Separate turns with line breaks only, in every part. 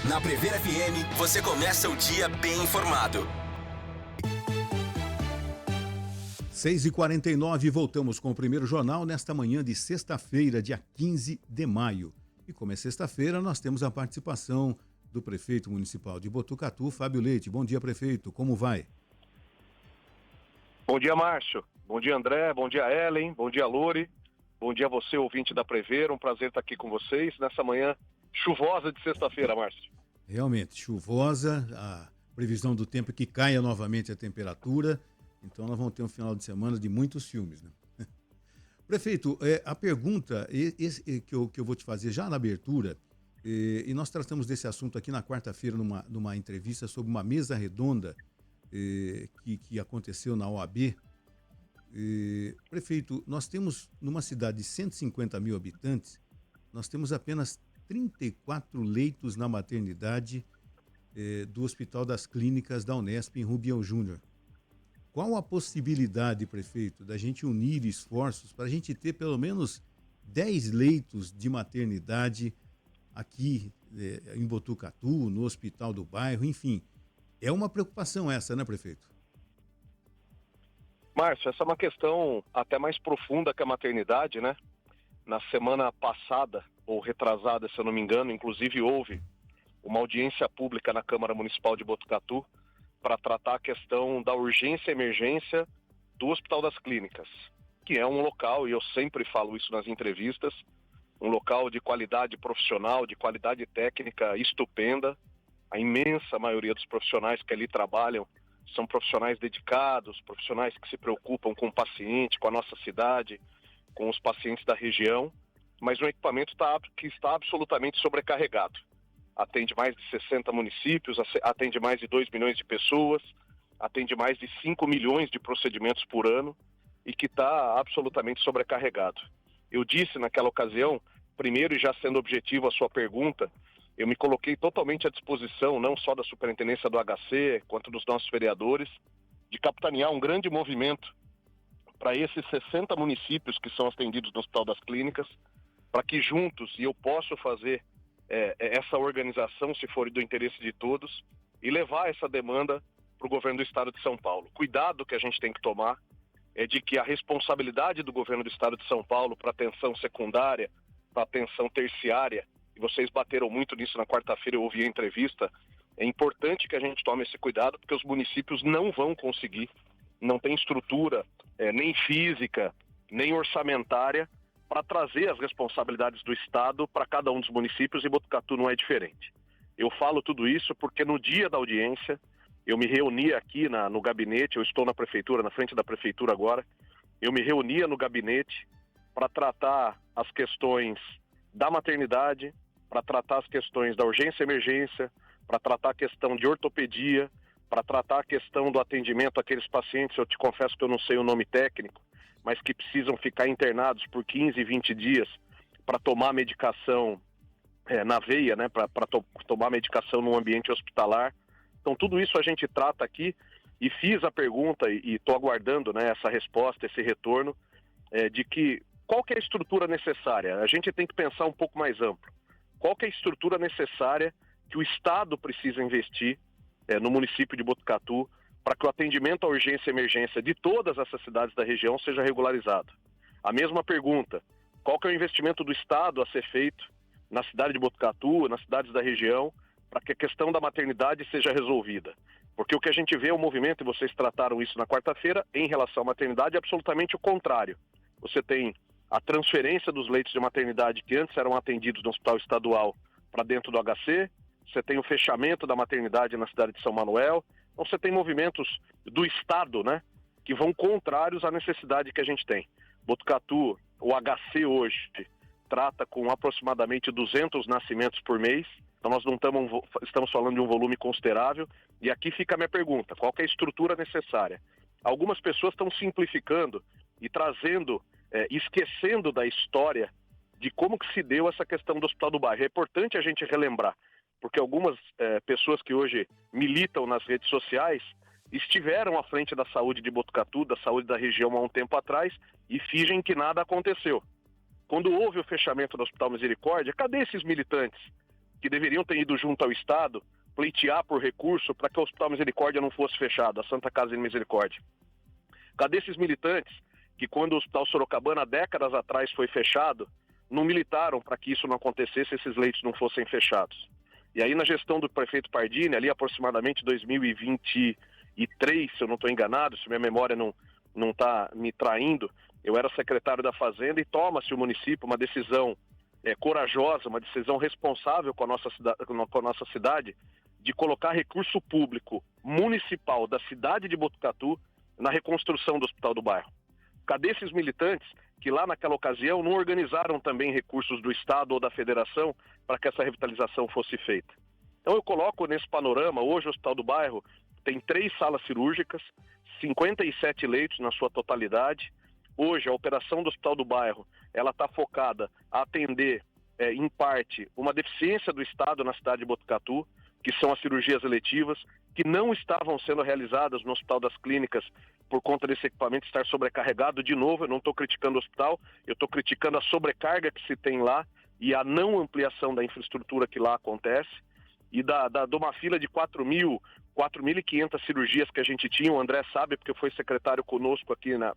Na Prever FM, você começa o dia bem informado.
6h49, voltamos com o primeiro jornal nesta manhã de sexta-feira, dia 15 de maio. E como é sexta-feira, nós temos a participação do prefeito municipal de Botucatu, Fábio Leite. Bom dia, prefeito. Como vai?
Bom dia, Márcio. Bom dia, André. Bom dia, Ellen. Bom dia, Lore. Bom dia a você, ouvinte da Prever. Um prazer estar aqui com vocês nessa manhã chuvosa de sexta-feira, Márcio.
Realmente, chuvosa, a previsão do tempo é que caia novamente a temperatura. Então nós vamos ter um final de semana de muitos filmes, né? Prefeito, a pergunta que eu vou te fazer já na abertura, e nós tratamos desse assunto aqui na quarta-feira numa entrevista sobre uma mesa redonda que aconteceu na OAB. Prefeito, nós temos numa cidade de 150 mil habitantes, nós temos apenas 34 leitos na maternidade do Hospital das Clínicas da Unesp em Rubião Júnior. Qual a possibilidade, prefeito, da gente unir esforços para a gente ter pelo menos 10 leitos de maternidade aqui em Botucatu, no hospital do bairro, enfim. É uma preocupação essa, né, prefeito?
Márcio, essa é uma questão até mais profunda que a maternidade, né? Na semana passada, ou retrasada, se eu não me engano, inclusive houve uma audiência pública na Câmara Municipal de Botucatu para tratar a questão da urgência e emergência do Hospital das Clínicas, que é um local, e eu sempre falo isso nas entrevistas, um local de qualidade profissional, de qualidade técnica estupenda. A imensa maioria dos profissionais que ali trabalham são profissionais dedicados, profissionais que se preocupam com o paciente, com a nossa cidade, com os pacientes da região, mas um equipamento que está absolutamente sobrecarregado. Atende mais de 60 municípios, atende mais de 2 milhões de pessoas, atende mais de 5 milhões de procedimentos por ano e que está absolutamente sobrecarregado. Eu disse naquela ocasião, primeiro, e já sendo objetivo a sua pergunta, eu me coloquei totalmente à disposição, não só da superintendência do HC, quanto dos nossos vereadores, de capitanear um grande movimento para esses 60 municípios que são atendidos no Hospital das Clínicas, para que juntos, e eu posso fazer essa organização, se for do interesse de todos, e levar essa demanda para o governo do estado de São Paulo. Cuidado que a gente tem que tomar é de que a responsabilidade do governo do estado de São Paulo para atenção secundária, para atenção terciária, e vocês bateram muito nisso na quarta-feira, eu ouvi a entrevista, é importante que a gente tome esse cuidado, porque os municípios não vão conseguir, não tem estrutura, nem física, nem orçamentária, para trazer as responsabilidades do Estado para cada um dos municípios, e Botucatu não é diferente. Eu falo tudo isso porque no dia da audiência, eu me reuni aqui no gabinete, eu estou na prefeitura, na frente da prefeitura agora, eu me reunia no gabinete para tratar as questões da maternidade, para tratar as questões da urgência e emergência, para tratar a questão de ortopedia, para tratar a questão do atendimento àqueles pacientes, eu te confesso que eu não sei o nome técnico, mas que precisam ficar internados por 15, 20 dias para tomar medicação na veia, né, para tomar medicação no ambiente hospitalar. Então tudo isso a gente trata aqui, e fiz a pergunta e estou aguardando, né, essa resposta, esse retorno, de que qual que é a estrutura necessária? A gente tem que pensar um pouco mais amplo. Qual que é a estrutura necessária que o Estado precisa investir no município de Botucatu para que o atendimento à urgência e emergência de todas essas cidades da região seja regularizado? A mesma pergunta, qual que é o investimento do Estado a ser feito na cidade de Botucatu, nas cidades da região, para que a questão da maternidade seja resolvida? Porque o que a gente vê é um movimento, e vocês trataram isso na quarta-feira, em relação à maternidade, é absolutamente o contrário. Você tem a transferência dos leitos de maternidade que antes eram atendidos no hospital estadual para dentro do HC, você tem o fechamento da maternidade na cidade de São Manuel, então você tem movimentos do Estado, né, que vão contrários à necessidade que a gente tem. Botucatu, o HC hoje, trata com aproximadamente 200 nascimentos por mês, então nós não estamos falando de um volume considerável, e aqui fica a minha pergunta, qual que é a estrutura necessária? Algumas pessoas estão simplificando e trazendo, esquecendo da história de como que se deu essa questão do Hospital do Bairro. É importante a gente relembrar, porque algumas pessoas que hoje militam nas redes sociais estiveram à frente da saúde de Botucatu, da saúde da região há um tempo atrás, e fingem que nada aconteceu. Quando houve o fechamento do Hospital Misericórdia, cadê esses militantes que deveriam ter ido junto ao Estado pleitear por recurso para que o Hospital Misericórdia não fosse fechado, a Santa Casa de Misericórdia? Cadê esses militantes que, quando o Hospital Sorocabana, décadas atrás, foi fechado, não militaram para que isso não acontecesse, esses leitos não fossem fechados? E aí, na gestão do prefeito Pardini, ali aproximadamente 2023, se eu não estou enganado, se minha memória não está me traindo, eu era secretário da Fazenda e toma-se o município uma decisão corajosa, uma decisão responsável com a nossa cidade, de colocar recurso público municipal da cidade de Botucatu na reconstrução do Hospital do Bairro. Cadê esses militantes que lá naquela ocasião não organizaram também recursos do Estado ou da Federação para que essa revitalização fosse feita? Então eu coloco nesse panorama, hoje o Hospital do Bairro tem 3 salas cirúrgicas, 57 leitos na sua totalidade. Hoje a operação do Hospital do Bairro, ela está focada a atender, em parte, uma deficiência do Estado na cidade de Botucatu, que são as cirurgias eletivas, que não estavam sendo realizadas no Hospital das Clínicas por conta desse equipamento estar sobrecarregado. De novo, eu não estou criticando o hospital, eu estou criticando a sobrecarga que se tem lá e a não ampliação da infraestrutura que lá acontece. E de uma fila de 4.500 cirurgias que a gente tinha, o André sabe, porque foi secretário conosco aqui na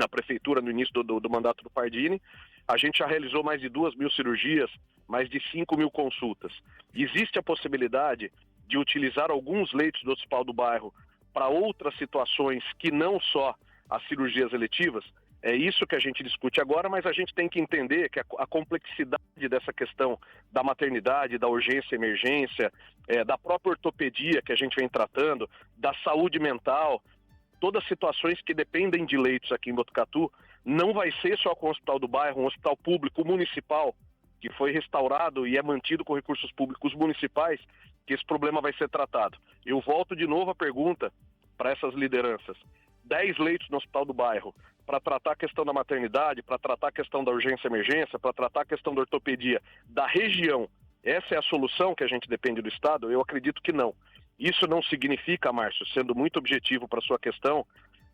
prefeitura no início do mandato do Pardini, a gente já realizou mais de 2.000 cirurgias, mais de 5.000 consultas. Existe a possibilidade de utilizar alguns leitos do Hospital do Bairro para outras situações que não só as cirurgias eletivas? É isso que a gente discute agora, mas a gente tem que entender que a complexidade dessa questão da maternidade, da urgência e emergência, da própria ortopedia que a gente vem tratando, da saúde mental, todas situações que dependem de leitos aqui em Botucatu, não vai ser só com o Hospital do Bairro, um hospital público municipal, que foi restaurado e é mantido com recursos públicos municipais, que esse problema vai ser tratado. Eu volto de novo a pergunta para essas lideranças. 10 leitos no Hospital do Bairro para tratar a questão da maternidade, para tratar a questão da urgência e emergência, para tratar a questão da ortopedia da região. Essa é a solução que a gente depende do Estado? Eu acredito que não. Isso não significa, Márcio, sendo muito objetivo para a sua questão,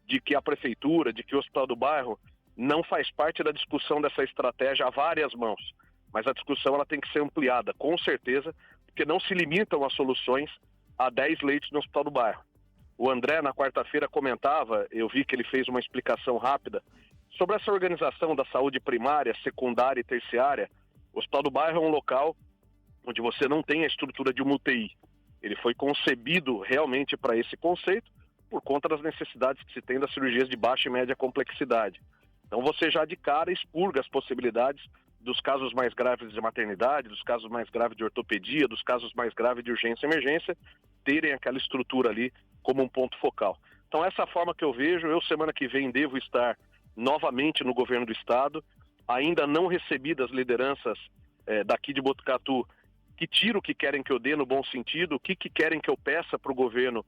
de que a prefeitura, de que o Hospital do Bairro não faz parte da discussão dessa estratégia a várias mãos. Mas a discussão ela tem que ser ampliada, com certeza, porque não se limitam as soluções a 10 leitos no Hospital do Bairro. O André, na quarta-feira, comentava, eu vi que ele fez uma explicação rápida, sobre essa organização da saúde primária, secundária e terciária. O Hospital do Bairro é um local onde você não tem a estrutura de uma UTI. Ele foi concebido realmente para esse conceito por conta das necessidades que se tem das cirurgias de baixa e média complexidade. Então você já de cara expurga as possibilidades dos casos mais graves de maternidade, dos casos mais graves de ortopedia, dos casos mais graves de urgência e emergência, terem aquela estrutura ali como um ponto focal. Então essa forma que eu vejo, eu semana que vem devo estar novamente no governo do estado, ainda não recebi das lideranças daqui de Botucatu que tiro o que querem que eu dê no bom sentido, o que querem que eu peça para o governo,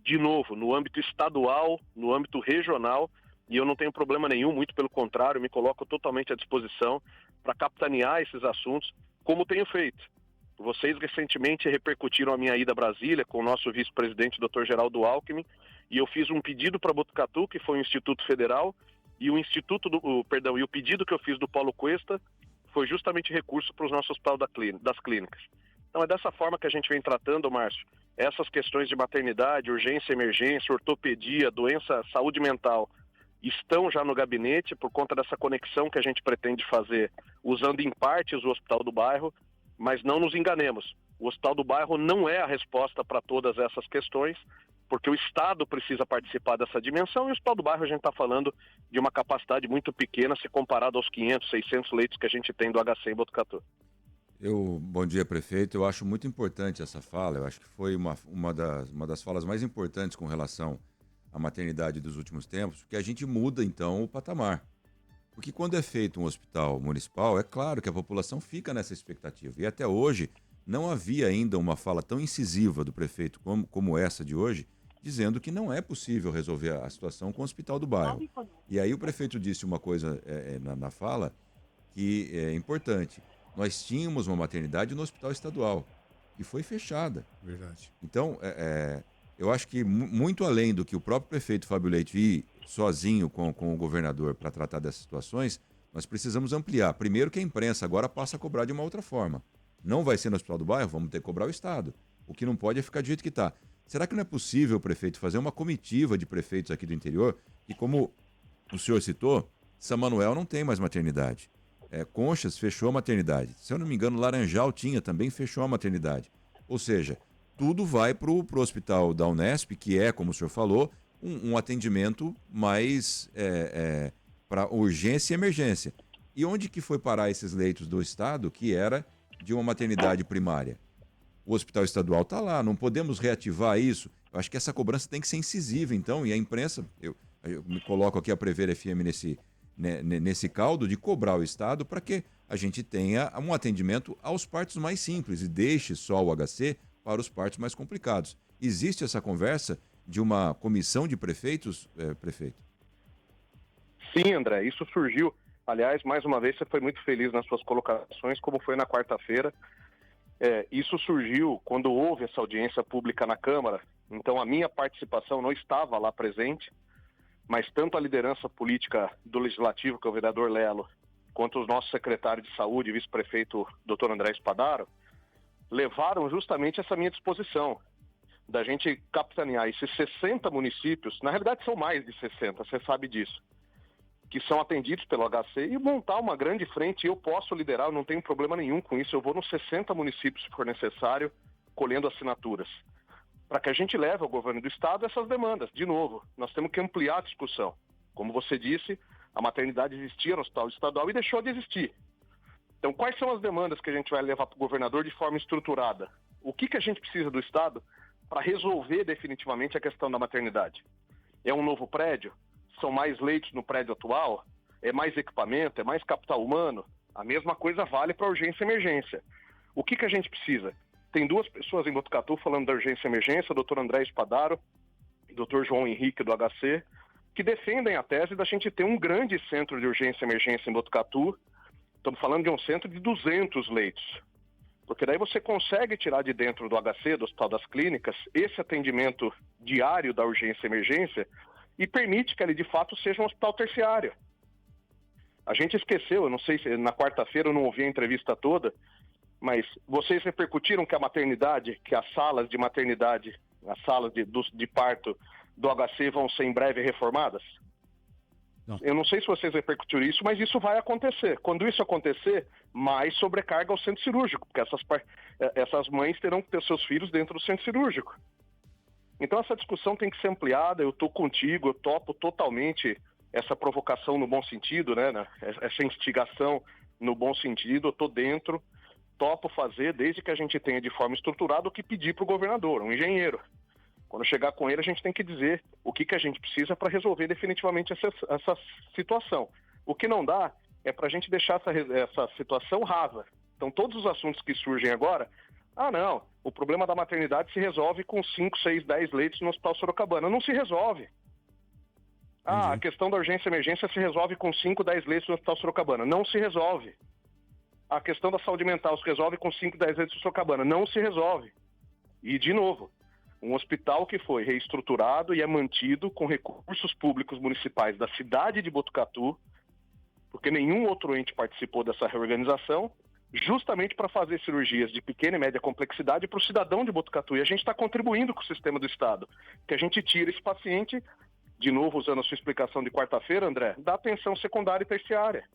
de novo, no âmbito estadual, no âmbito regional, e eu não tenho problema nenhum, muito pelo contrário, me coloco totalmente à disposição para capitanear esses assuntos, como tenho feito. Vocês recentemente repercutiram a minha ida a Brasília com o nosso vice-presidente, Dr. Geraldo Alckmin, e eu fiz um pedido para Botucatu, que foi o Instituto Federal, e o pedido que eu fiz do Paulo Cuesta foi justamente recurso para os nossos hospitais das clínicas. Então é dessa forma que a gente vem tratando, Márcio, essas questões de maternidade, urgência, emergência, ortopedia, doença, saúde mental, estão já no gabinete por conta dessa conexão que a gente pretende fazer, usando em partes o Hospital do Bairro, mas não nos enganemos, o Hospital do Bairro não é a resposta para todas essas questões, porque o Estado precisa participar dessa dimensão e o Hospital do Bairro a gente está falando de uma capacidade muito pequena se comparado aos 500, 600 leitos que a gente tem do HC em Botucatu.
Bom dia, prefeito. Eu acho muito importante essa fala. Eu acho que foi uma das falas mais importantes com relação à maternidade dos últimos tempos, porque a gente muda, então, o patamar. Porque quando é feito um hospital municipal, é claro que a população fica nessa expectativa. E até hoje, não havia ainda uma fala tão incisiva do prefeito como essa de hoje, dizendo que não é possível resolver a situação com o Hospital do Bairro. E aí o prefeito disse uma coisa na fala que é importante. Nós tínhamos uma maternidade no Hospital Estadual, que foi fechada.
Verdade.
Então, eu acho que muito além do que o próprio prefeito Fábio Leite ir sozinho com o governador para tratar dessas situações, nós precisamos ampliar. Primeiro que a imprensa agora passa a cobrar de uma outra forma. Não vai ser no Hospital do Bairro, vamos ter que cobrar o Estado. O que não pode é ficar do jeito que está. Será que não é possível, prefeito, fazer uma comitiva de prefeitos aqui do interior? E como o senhor citou, São Manuel não tem mais maternidade. Conchas fechou a maternidade. Se eu não me engano, Laranjal também fechou a maternidade. Ou seja, tudo vai para o hospital da Unesp, que é, como o senhor falou, um atendimento mais para urgência e emergência. E onde que foi parar esses leitos do Estado, que era de uma maternidade primária? O hospital estadual está lá, não podemos reativar isso. Eu acho que essa cobrança tem que ser incisiva, então, e a imprensa, eu me coloco aqui a Prever FM nesse caldo de cobrar o Estado para que a gente tenha um atendimento aos partos mais simples e deixe só o HC para os partos mais complicados. Existe essa conversa de uma comissão de prefeitos, prefeito?
Sim, André, isso surgiu. Aliás, mais uma vez, você foi muito feliz nas suas colocações, como foi na quarta-feira. Isso surgiu quando houve essa audiência pública na Câmara. Então, a minha participação não estava lá presente, mas tanto a liderança política do Legislativo, que é o vereador Lelo, quanto os nossos secretários de Saúde e vice-prefeito Dr. André Spadaro, levaram justamente essa minha disposição, da gente capitanear esses 60 municípios, na realidade são mais de 60, você sabe disso, que são atendidos pelo HC, e montar uma grande frente. Eu posso liderar, eu não tenho problema nenhum com isso, eu vou nos 60 municípios, se for necessário, colhendo assinaturas, para que a gente leve ao governo do Estado essas demandas. De novo, nós temos que ampliar a discussão. Como você disse, a maternidade existia no Hospital Estadual e deixou de existir. Então, quais são as demandas que a gente vai levar para o governador de forma estruturada? O que a gente precisa do Estado para resolver definitivamente a questão da maternidade? É um novo prédio? São mais leitos no prédio atual? É mais equipamento? É mais capital humano? A mesma coisa vale para a urgência e emergência. O que a gente precisa? Tem duas pessoas em Botucatu falando da urgência e emergência, o doutor André Spadaro e o doutor João Henrique do HC, que defendem a tese da gente ter um grande centro de urgência e emergência em Botucatu. Estamos falando de um centro de 200 leitos. Porque daí você consegue tirar de dentro do HC, do Hospital das Clínicas, esse atendimento diário da urgência e emergência e permite que ele de fato seja um hospital terciário. A gente esqueceu, eu não sei se na quarta-feira eu não ouvi a entrevista toda, mas vocês repercutiram que a maternidade, que as salas de maternidade, as salas de parto do HC vão ser em breve reformadas? Não. Eu não sei se vocês repercutiram isso, mas isso vai acontecer. Quando isso acontecer, mais sobrecarga ao centro cirúrgico, porque essas mães terão que ter seus filhos dentro do centro cirúrgico. Então essa discussão tem que ser ampliada, eu estou contigo, eu topo totalmente essa provocação no bom sentido, né? Essa instigação no bom sentido, eu estou dentro, topo fazer desde que a gente tenha de forma estruturada o que pedir para o governador, um engenheiro. Quando chegar com ele, a gente tem que dizer o que a gente precisa para resolver definitivamente essa situação. O que não dá é para a gente deixar essa situação rasa. Então, todos os assuntos que surgem agora, não, o problema da maternidade se resolve com 5, 6, 10 leitos no Hospital Sorocabana. Não se resolve. A questão da urgência e emergência se resolve com 5, 10 leitos no Hospital Sorocabana. Não se resolve. A questão da saúde mental se resolve com 5, 10 leitos no Sorocabana. Não se resolve. E, de novo, um hospital que foi reestruturado e é mantido com recursos públicos municipais da cidade de Botucatu, porque nenhum outro ente participou dessa reorganização, justamente para fazer cirurgias de pequena e média complexidade para o cidadão de Botucatu. E a gente está contribuindo com o sistema do Estado, que a gente tira esse paciente, de novo usando a sua explicação de quarta-feira, André, da atenção secundária e terciária.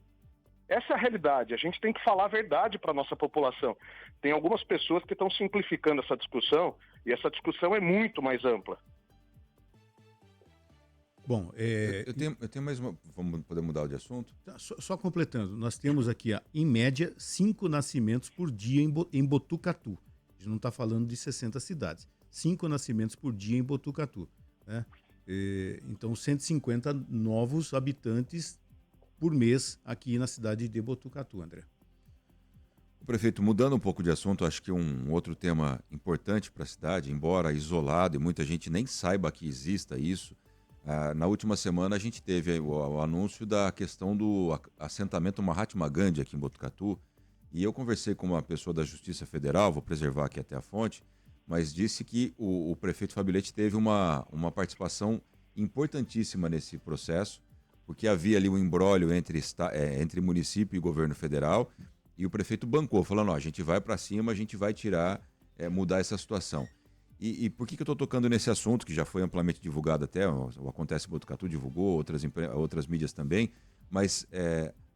Essa é a realidade, a gente tem que falar a verdade para a nossa população. Tem algumas pessoas que estão simplificando essa discussão, e essa discussão é muito mais ampla.
Bom,
eu tenho mais uma... Vamos poder mudar de assunto?
Só completando, nós temos aqui, em média, 5 nascimentos por dia em Botucatu. A gente não está falando de 60 cidades. 5 nascimentos por dia em Botucatu, né? Então, 150 novos habitantes por mês aqui na cidade de Botucatu, André.
Prefeito, mudando um pouco de assunto, acho que um outro tema importante para a cidade, embora isolado e muita gente nem saiba que exista isso, na última semana a gente teve o anúncio da questão do assentamento Mahatma Gandhi aqui em Botucatu, e eu conversei com uma pessoa da Justiça Federal, vou preservar aqui até a fonte, mas disse que o prefeito Fabiletti teve uma participação importantíssima nesse processo, porque havia ali um imbróglio entre município e governo federal, E o prefeito bancou, falando, a gente vai para cima, a gente vai tirar, mudar essa situação. E por que eu estou tocando nesse assunto, que já foi amplamente divulgado até, o Acontece Botucatu divulgou, outras mídias também, mas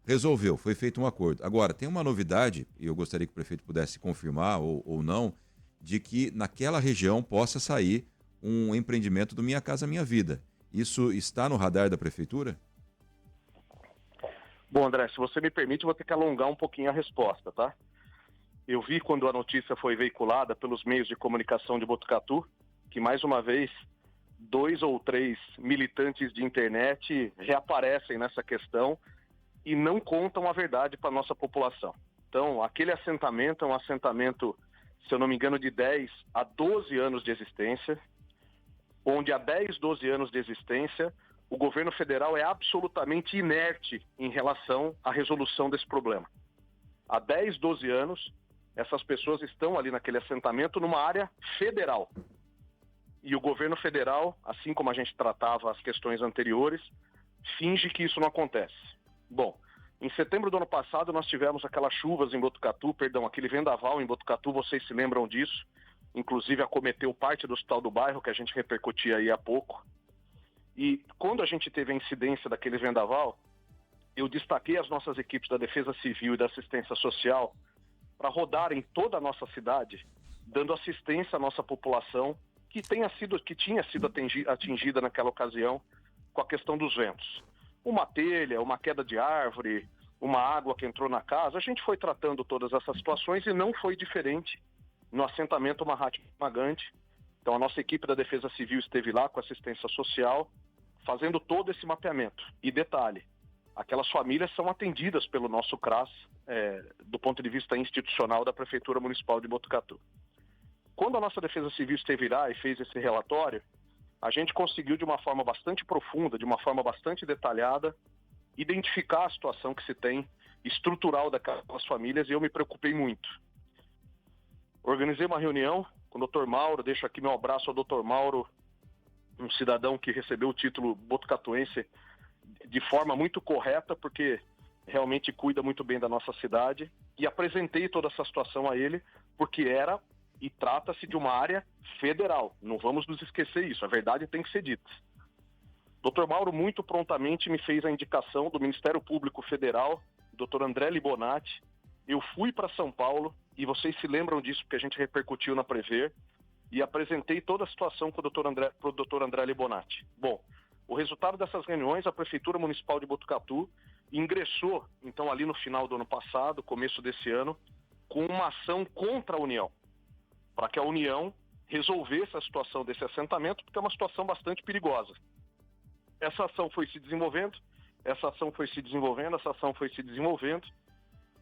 resolveu, foi feito um acordo. Agora, tem uma novidade, e eu gostaria que o prefeito pudesse confirmar ou não, de que naquela região possa sair um empreendimento do Minha Casa Minha Vida. Isso está no radar da prefeitura?
Bom, André, se você me permite, eu vou ter que alongar um pouquinho a resposta, tá? Eu vi quando a notícia foi veiculada pelos meios de comunicação de Botucatu, que mais uma vez 2 ou 3 militantes de internet reaparecem nessa questão e não contam a verdade para a nossa população. Então, aquele assentamento é um assentamento, se eu não me engano, de 10 a 12 anos de existência, onde há 10, 12 anos de existência, o governo federal é absolutamente inerte em relação à resolução desse problema. Há 10, 12 anos, essas pessoas estão ali naquele assentamento numa área federal. E o governo federal, assim como a gente tratava as questões anteriores, finge que isso não acontece. Bom, em setembro do ano passado nós tivemos aquelas chuvas em Botucatu, aquele vendaval em Botucatu, vocês se lembram disso? Inclusive acometeu parte do Hospital do Bairro, que a gente repercutia aí há pouco. E quando a gente teve a incidência daquele vendaval, eu destaquei as nossas equipes da Defesa Civil e da Assistência Social para rodar em toda a nossa cidade, dando assistência à nossa população que tinha sido atingida naquela ocasião com a questão dos ventos. Uma telha, uma queda de árvore, uma água que entrou na casa, a gente foi tratando todas essas situações e não foi diferente no assentamento Mahatma Gandhi. Então a nossa equipe da Defesa Civil esteve lá com assistência social, fazendo todo esse mapeamento. E detalhe, aquelas famílias são atendidas pelo nosso CRAS, do ponto de vista institucional da Prefeitura Municipal de Botucatu. Quando a nossa Defesa Civil esteve lá e fez esse relatório, a gente conseguiu de uma forma bastante profunda, de uma forma bastante detalhada, identificar a situação que se tem estrutural daquelas famílias, e eu me preocupei muito. Organizei uma reunião com o Dr. Mauro, deixo aqui meu abraço ao Dr. Mauro, um cidadão que recebeu o título botucatuense de forma muito correta, porque realmente cuida muito bem da nossa cidade, e apresentei toda essa situação a ele, porque era e trata-se de uma área federal. Não vamos nos esquecer isso, a verdade tem que ser dita. Dr. Mauro muito prontamente me fez a indicação do Ministério Público Federal, Dr. André Libonati. Eu fui para São Paulo, e vocês se lembram disso porque a gente repercutiu na Prever, e apresentei toda a situação para o Dr. André Libonati. Bom, o resultado dessas reuniões, a Prefeitura Municipal de Botucatu ingressou, então ali no final do ano passado, começo desse ano, com uma ação contra a União, para que a União resolvesse a situação desse assentamento, porque é uma situação bastante perigosa. Essa ação foi se desenvolvendo,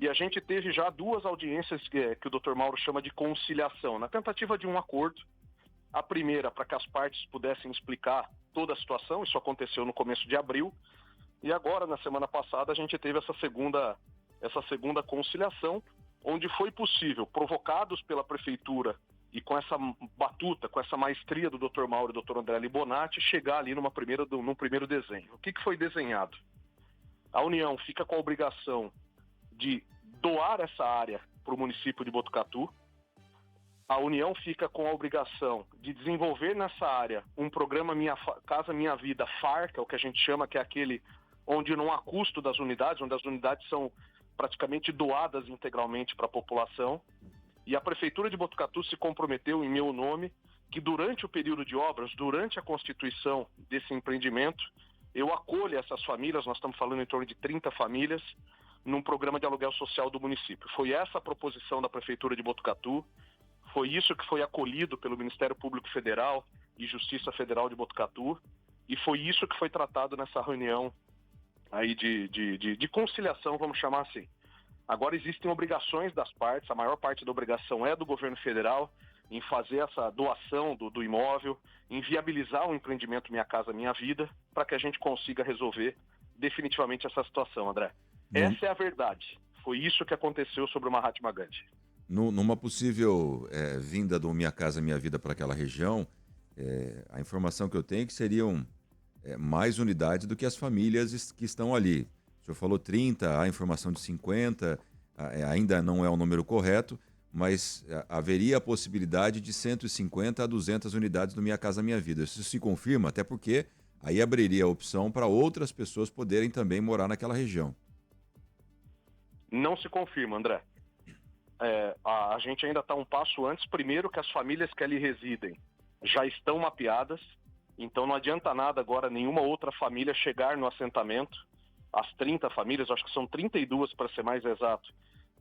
e a gente teve já 2 audiências que o Dr. Mauro chama de conciliação, na tentativa de um acordo. A primeira, para que as partes pudessem explicar toda a situação, isso aconteceu no começo de abril, e agora, na semana passada, a gente teve essa segunda conciliação, onde foi possível, provocados pela Prefeitura e com essa batuta, com essa maestria do Dr. Mauro e do Dr. André Libonati, chegar ali num primeiro desenho. O que foi desenhado? A União fica com a obrigação de doar essa área para o município de Botucatu. A União fica com a obrigação de desenvolver nessa área um programa Minha Casa Minha Vida, FAR, que é o que a gente chama, que é aquele onde não há custo das unidades, onde as unidades são praticamente doadas integralmente para a população. E a Prefeitura de Botucatu se comprometeu, em meu nome, que durante o período de obras, durante a constituição desse empreendimento, eu acolho essas famílias, nós estamos falando em torno de 30 famílias, num programa de aluguel social do município. Foi essa a proposição da Prefeitura de Botucatu, foi isso que foi acolhido pelo Ministério Público Federal e Justiça Federal de Botucatu, e foi isso que foi tratado nessa reunião aí de conciliação, vamos chamar assim. Agora existem obrigações das partes, a maior parte da obrigação é do governo federal em fazer essa doação do imóvel, em viabilizar o empreendimento Minha Casa Minha Vida, para que a gente consiga resolver definitivamente essa situação, André. Essa é a verdade. Foi isso que aconteceu sobre o Mahatma Gandhi.
Numa possível vinda do Minha Casa Minha Vida para aquela região, a informação que eu tenho é que seriam mais unidades do que as famílias que estão ali. O senhor falou 30, há informação de 50, ainda não é o número correto, mas haveria a possibilidade de 150 a 200 unidades do Minha Casa Minha Vida. Isso se confirma, até porque aí abriria a opção para outras pessoas poderem também morar naquela região.
Não se confirma, André. A gente ainda está um passo antes. Primeiro, que as famílias que ali residem já estão mapeadas, então não adianta nada agora nenhuma outra família chegar no assentamento. As 30 famílias, acho que são 32 para ser mais exato,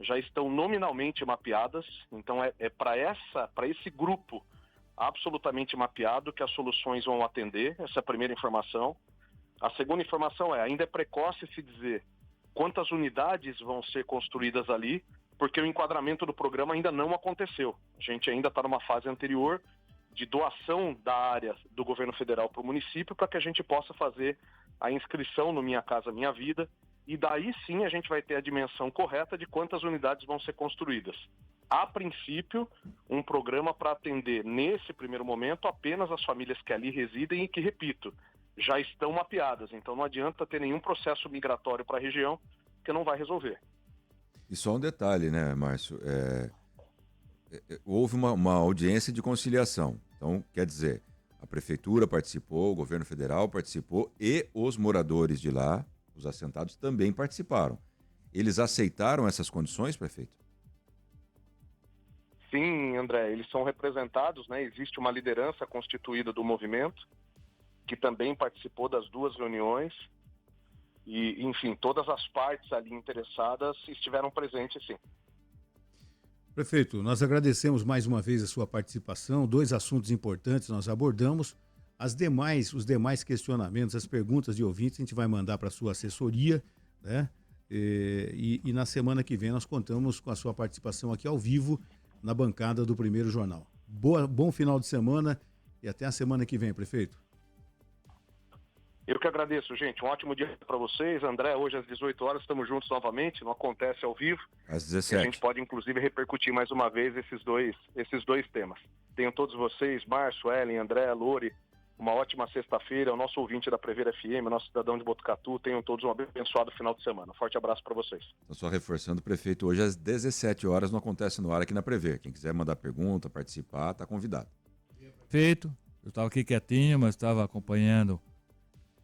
já estão nominalmente mapeadas, então para esse grupo absolutamente mapeado que as soluções vão atender. Essa é a primeira informação. A segunda informação ainda é precoce se dizer quantas unidades vão ser construídas ali, porque o enquadramento do programa ainda não aconteceu. A gente ainda está numa fase anterior de doação da área do governo federal para o município para que a gente possa fazer a inscrição no Minha Casa Minha Vida, e daí sim a gente vai ter a dimensão correta de quantas unidades vão ser construídas. A princípio, um programa para atender, nesse primeiro momento, apenas as famílias que ali residem e que, repito, já estão mapeadas. Então não adianta ter nenhum processo migratório para a região, que não vai resolver.
E só um detalhe, né, Márcio? Houve uma audiência de conciliação. Então, quer dizer, a prefeitura participou, o governo federal participou e os moradores de lá, os assentados, também participaram. Eles aceitaram essas condições, prefeito?
Sim, André, eles são representados, né? Existe uma liderança constituída do movimento, que também participou das duas reuniões. E, enfim, todas as partes ali interessadas estiveram presentes, sim.
Prefeito, nós agradecemos mais uma vez a sua participação. 2 assuntos importantes nós abordamos. Os demais questionamentos, as perguntas de ouvintes, a gente vai mandar para a sua assessoria, né? E na semana que vem nós contamos com a sua participação aqui ao vivo na bancada do Primeiro Jornal. Bom final de semana e até a semana que vem, prefeito.
Eu que agradeço, gente. Um ótimo dia para vocês. André, hoje às 18 horas estamos juntos novamente, não acontece ao vivo.
Às 17.
A gente pode, inclusive, repercutir mais uma vez esses dois temas. Tenham todos vocês, Márcio, Ellen, André, Lori, uma ótima sexta-feira. O nosso ouvinte da Prever FM, nosso cidadão de Botucatu, tenham todos um abençoado final de semana. Forte abraço para vocês.
Então, só reforçando, prefeito, hoje às 17 horas não acontece no ar aqui na Prever. Quem quiser mandar pergunta, participar, está convidado.
Prefeito, eu estava aqui quietinho, mas estava acompanhando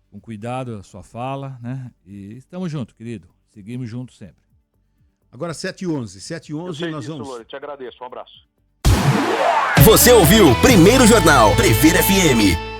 com cuidado a sua fala, né? E estamos juntos, querido. Seguimos juntos sempre.
Agora 7h11 nós vamos...
Lori, te agradeço. Um abraço.
Você ouviu Primeiro Jornal Prever FM.